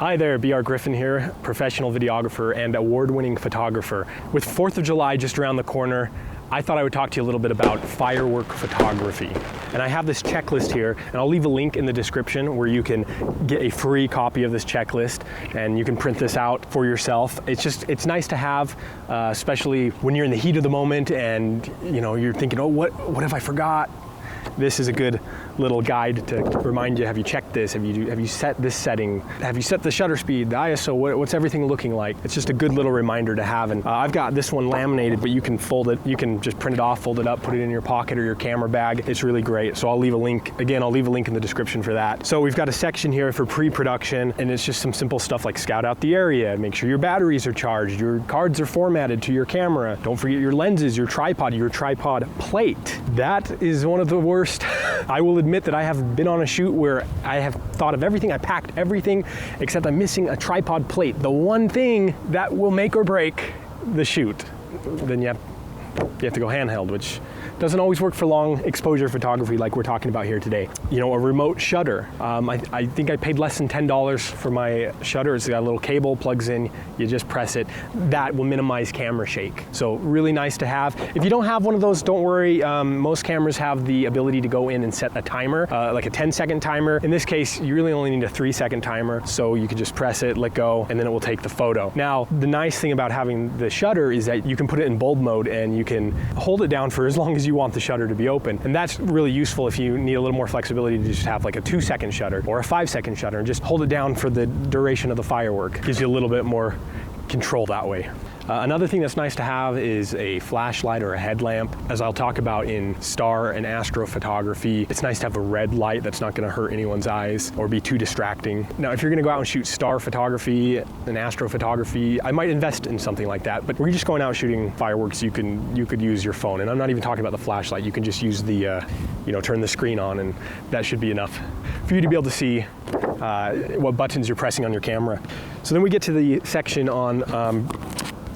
Hi there, B.R. Griffin here, professional videographer and award-winning photographer. With 4th of July just around the corner, I thought I would talk to you a little bit about firework photography. And I have this checklist here, and I'll leave a link in the description where you can get a free copy of this checklist, and you can print this out for yourself. It's nice to have, especially when you're in the heat of the moment and you're thinking, oh, what have I forgot? This is a good little guide to remind you, have you checked this? Have you set this setting? Have you set the shutter speed, the ISO? What's everything looking like? It's just a good little reminder to have. And I've got this one laminated, but you can fold it. You can just print it off, fold it up, put it in your pocket or your camera bag. It's really great. So I'll leave a link. Again, I'll leave a link in the description for that. So we've got a section here for pre-production, and it's just some simple stuff like scout out the area, make sure your batteries are charged, your cards are formatted to your camera. Don't forget your lenses, your tripod plate. That is one of the worst. I will admit that I have been on a shoot where I have thought of everything, I packed everything, except I'm missing a tripod plate. The one thing that will make or break the shoot. Then you have to go handheld, which doesn't always work for long exposure photography like we're talking about here today. A remote shutter. I think I paid less than $10 for my shutter. It's got a little cable, plugs in, you just press it. That will minimize camera shake. So really nice to have. If you don't have one of those, don't worry. Most cameras have the ability to go in and set a timer, like a 10-second timer. In this case, you really only need a 3-second timer. So you can just press it, let go, and then it will take the photo. Now, the nice thing about having the shutter is that you can put it in bulb mode and you can hold it down for as long as you want the shutter to be open. And that's really useful if you need a little more flexibility to just have like a 2-second shutter or a 5-second shutter and just hold it down for the duration of the firework. Gives you a little bit more control that way. Another thing that's nice to have is a flashlight or a headlamp. As I'll talk about in star and astrophotography, it's nice to have a red light that's not going to hurt anyone's eyes or be too distracting. Now, if you're going to go out and shoot star photography and astrophotography, I might invest in something like that. But when you're just going out shooting fireworks, you could use your phone. And I'm not even talking about the flashlight. You can just use the, turn the screen on, and that should be enough for you to be able to see what buttons you're pressing on your camera. So then we get to the section on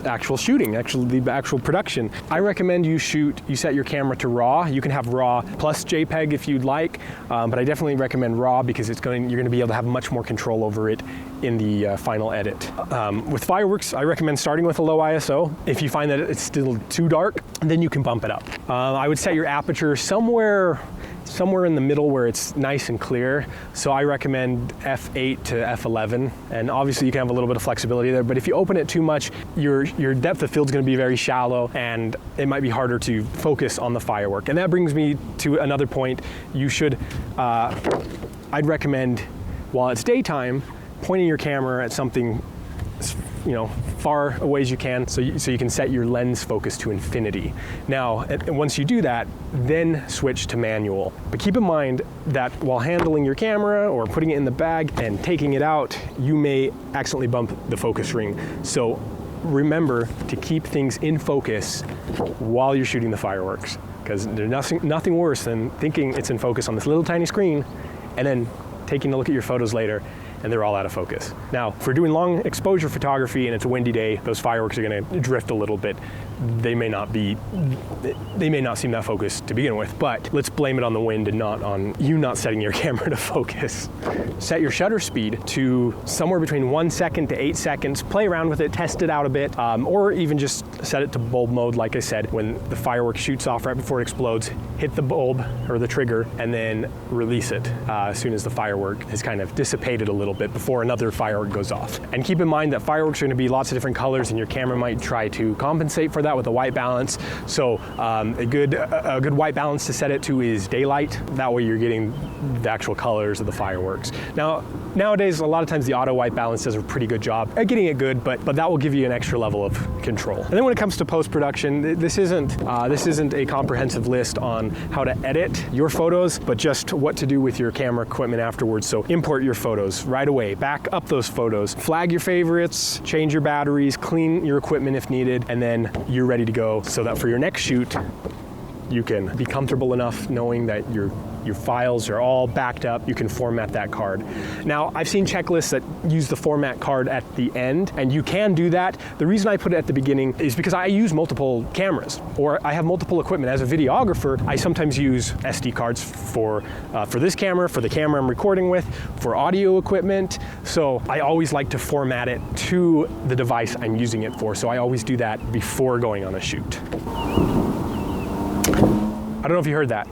actual shooting, the actual production. I recommend you set your camera to RAW. You can have RAW plus JPEG if you'd like, but I definitely recommend RAW because you're going to be able to have much more control over it in the final edit. With fireworks, I recommend starting with a low ISO. If you find that it's still too dark, then you can bump it up. I would set your aperture somewhere in the middle where it's nice and clear. So I recommend f8 to f11. And obviously you can have a little bit of flexibility there, but if you open it too much, your depth of field is going to be very shallow and it might be harder to focus on the firework. And that brings me to another point. I'd recommend, while it's daytime, pointing your camera at something far away as you can, so you can set your lens focus to infinity. Now, once you do that, then switch to manual. But keep in mind that while handling your camera or putting it in the bag and taking it out, you may accidentally bump the focus ring. So remember to keep things in focus while you're shooting the fireworks, because there's nothing worse than thinking it's in focus on this little tiny screen and then taking a look at your photos later and they're all out of focus. Now, if we're doing long exposure photography and it's a windy day, those fireworks are gonna drift a little bit. They may not seem that focused to begin with, but let's blame it on the wind and not on you not setting your camera to focus. Set your shutter speed to somewhere between 1 second to 8 seconds. Play around with it, test it out a bit, or even just set it to bulb mode, like I said. When the firework shoots off right before it explodes, hit the bulb or the trigger and then release it as soon as the firework has kind of dissipated a little bit before another firework goes off. And keep in mind that fireworks are going to be lots of different colors and your camera might try to compensate for that with a white balance. So a good white balance to set it to is daylight. That way you're getting the actual colors of the fireworks. Now, nowadays, a lot of times the auto white balance does a pretty good job at getting it good, but that will give you an extra level of control. And then when it comes to post-production, this isn't a comprehensive list on how to edit your photos, but just what to do with your camera equipment afterwards. So import your photos right away, back up those photos, flag your favorites, change your batteries, clean your equipment if needed, and then you're ready to go so that for your next shoot, you can be comfortable enough knowing that you're your files are all backed up, you can format that card. Now, I've seen checklists that use the format card at the end, and you can do that. The reason I put it at the beginning is because I use multiple cameras, or I have multiple equipment. As a videographer, I sometimes use SD cards for this camera, for the camera I'm recording with, for audio equipment. So I always like to format it to the device I'm using it for. So I always do that before going on a shoot. I don't know if you heard that.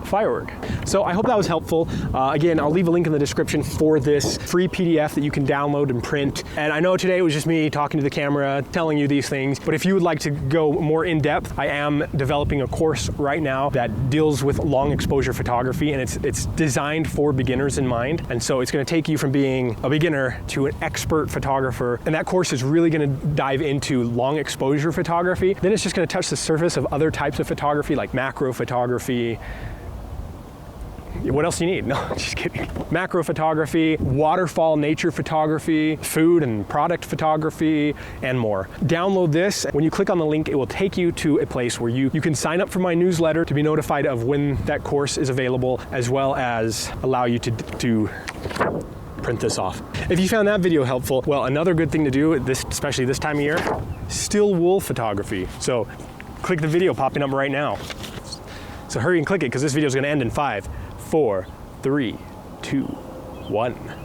Firework. So I hope that was helpful. Again, I'll leave a link in the description for this free PDF that you can download and print. And I know today it was just me talking to the camera, telling you these things, but if you would like to go more in depth, I am developing a course right now that deals with long exposure photography, and it's designed for beginners in mind. And so it's going to take you from being a beginner to an expert photographer. And that course is really going to dive into long exposure photography. Then it's just going to touch the surface of other types of photography like macro photography. What else do you need? No, just kidding. Macro photography, waterfall nature photography, food and product photography, and more. Download this. When you click on the link, it will take you to a place where you can sign up for my newsletter to be notified of when that course is available, as well as allow you to print this off. If you found that video helpful, well, another good thing to do, especially this time of year, still wool photography. So click the video popping up right now. So hurry and click it, because this video is going to end in 5, 4, 3, 2, 1.